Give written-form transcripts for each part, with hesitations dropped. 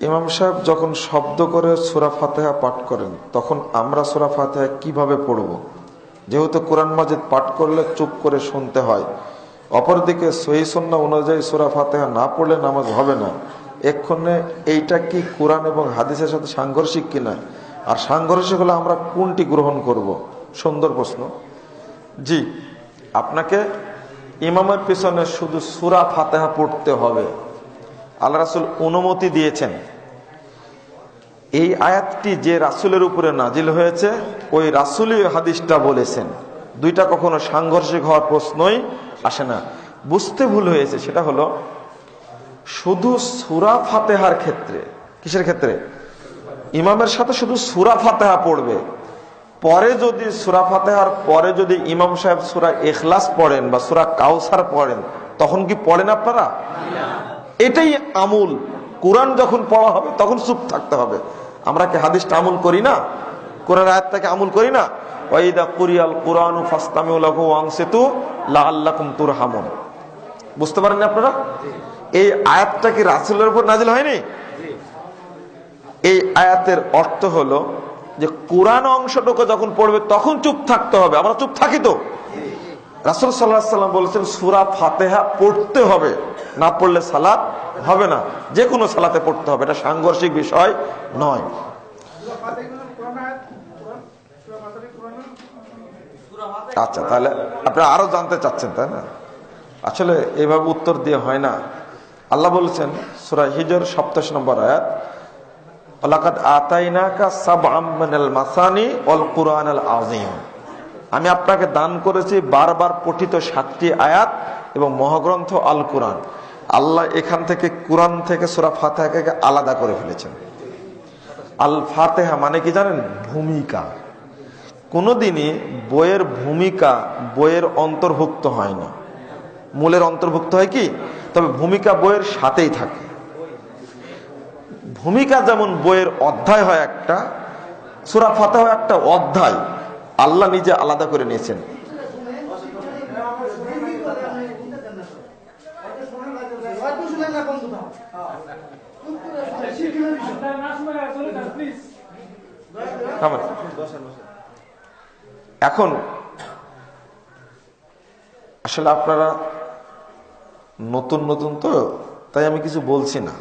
ইমাম সাহেব যখন শব্দ করে সূরা ফাতিহা পাঠ করেন তখন আমরা সূরা ফাতিহা কিভাবে পড়ব? যেহেতু কোরআন মাজিদ পাঠ করলে চুপ করে শুনতে হয়, অপরদিকে সহিহ সুন্নাহ অনুযায়ী সূরা ফাতিহা না পড়লে নামাজ হবে না। এক্ষণে এইটা কি কোরআন এবং হাদিসের সাথে সাংঘর্ষিক কিনা, আর সাংঘর্ষিক হলে আমরা কোনটি গ্রহণ করব? সুন্দর প্রশ্ন। জি, আপনাকে ইমামের পিছনে শুধু সূরা ফাতিহা পড়তে হবে। আল্লাহ রাসূল অনুমতি দিয়েছেন। এই আয়াতটি যে রাসূলের উপরে নাজিল হয়েছে ওই রাসূলই হাদিসটা বলেছেন। দুইটা কখনো সাংঘর্ষিক হওয়ার প্রশ্নই আসে না। বুঝতে ভুল হয়েছে, সেটা হলো শুধু সূরা ফাতিহার ক্ষেত্রে। কিসের ক্ষেত্রে? ইমামের সাথে শুধু সূরা ফাতিহা পড়বে, পরে যদি সূরা ফাতিহার পরে যদি ইমাম সাহেব সূরা ইখলাস পড়েন বা সূরা কাউসার পড়েন তখন কি পড়েন আপনারা? এটাই আমুল। কোরআন যখন পড়া হবে তখন চুপ থাকতে হবে। আমরা কি হাদিসটা আমল করি না? কোরআন আয়াতটাকে আমল করি না? ওয়াইদা কুরিয়াল কুরআনু ফাসতামিউ লাহু ওয়ানসিতু লাআল্লাকুম তুরহামুন। বুঝতে পারেন আপনারা? এই আয়াতটা কি রাসূলের উপর নাজিল হয়নি? এই আয়াতের অর্থ হলো যে কোরআন অংশটুকু যখন পড়বে তখন চুপ থাকতে হবে। আমরা চুপ থাকি তো? রাসূল সাল্লাল্লাহু আলাইহি ওয়াসাল্লাম বলেছেন সূরা ফাতিহা পড়তে হবে, না পড়লে সালাত হবে না। যে কোনো সালাতে পড়তে হবে, এটা সাংঘর্ষিক বিষয় নয়। আচ্ছা, তাহলে আপনারা আরো জানতে চাচ্ছেন, তাই না? আসলে এইভাবে উত্তর দিয়ে হয় না। আল্লাহ বলেছেন সূরা হিজর 27 নম্বর আয়াত, লাকাদ আতাইনাকা সাবআম মিনাল মাসানি ওয়াল কুরআনাল আযীম। আমি আপনাকে দান করেছি বারবার পঠিত 7টি আয়াত এবং মহাগ্রন্থ আল কুরআন। আল্লাহ এখান থেকে কোরআন থেকে সূরা ফাতিহাকে আলাদা করে ফেলেছেন। আল ফাতিহা মানে কি জানেন? ভূমিকা। কোনদিনই বইয়ের ভূমিকা বইয়ের অন্তর্ভুক্ত হয় না। মূলের অন্তর্ভুক্ত হয় কি? তবে ভূমিকা বইয়ের সাথেই থাকে। ভূমিকা যেমন বইয়ের অধ্যায় হয় একটা, সূরা ফাতিহা একটা অধ্যায়, আল্লাহ নিজে আলাদা করে নিয়েছেন। এখন আসলে আপনারা নতুন নতুন তো, তাই আমি কিছু বলছি না,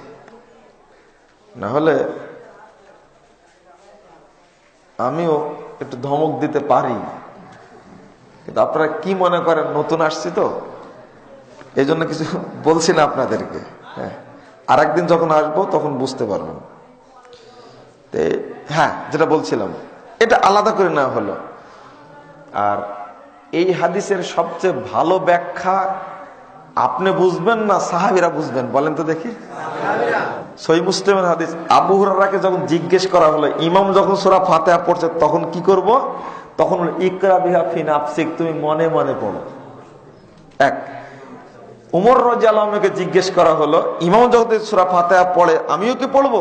না হলে আমিও একটু ধমক দিতে পারি, কিন্তু আপনারা কি মনে করেন নতুন আসছি তো এই জন্য কিছু বলছি না আপনাদেরকে। হ্যাঁ, আর একদিন যখন আসবো তখন বুঝতে পারবেন। হ্যাঁ, যেটা বলছিলাম এটা আলাদা করে নেওয়া হলো। আর এই হাদিসের সবচেয়ে ভালো ব্যাখ্যা আপনি বুঝবেন না সাহাবীরা বুঝবেন? বলেন তো দেখি। সহিহ মুসলিমের হাদিস, আবু হুরায়রাকে যখন জিজ্ঞেস করা হলো ইমাম যখন সূরা ফাতিহা পড়ছে তখন কি করব, তখন ইকরা বিহা ফি নাফসিক, তুমি মনে মনে পড়ো। এক। উমর রাদিয়াল্লাহু আনহুকে জিজ্ঞেস করা হলো ইমাম যখন সূরা ফাতিহা পড়ে আমিও কি পড়বো,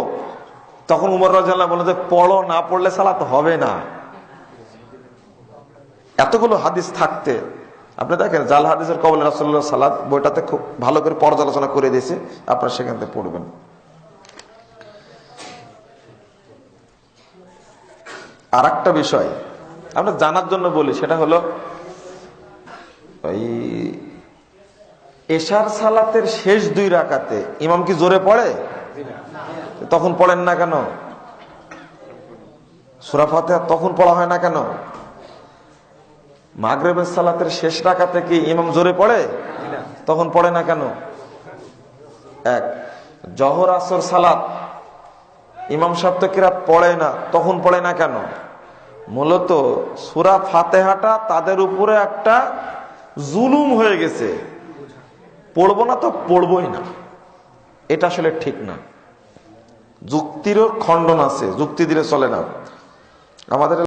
তখন উমর রাদিয়াল্লাহু আনহু বলেন যে পড়ো, না পড়লে সালাত হবে না। এতগুলো হাদিস থাকতে আপনি দেখেন জাল হাদিসের কবলে রাসূলুল্লাহ সালাত বইটাতে খুব ভালো করে পর্যালোচনা করে দিয়েছে, আপনারা সেখান থেকে পড়বেন। আর একটা বিষয় আমরা জানার জন্য বলি, সেটা হলো ওই এশার সালাতের শেষ 2 রাকাতে ইমাম কি জোরে পড়ে? তখন পড়েন না কেন? সূরা ফাতিহা তখন পড়া হয় না কেন? মাগরিবের সালাতের শেষ রাকাতে কি ইমাম জোরে পড়ে? তখন পড়ে না কেন? এক। জোহর আসর সালাত ইমাম সাহেব তো কিরাত পড়ে না, তখন পড়ে না কেন? মূলত সূরা ফাতিহাটা তাদের উপরে একটা জুলুম হয়ে গেছে, পড়বো না তো পড়বই না। এটা আসলে ঠিক না। যুক্তিরও খণ্ডন আছে, যুক্তি দিলে চলে না। আমাদের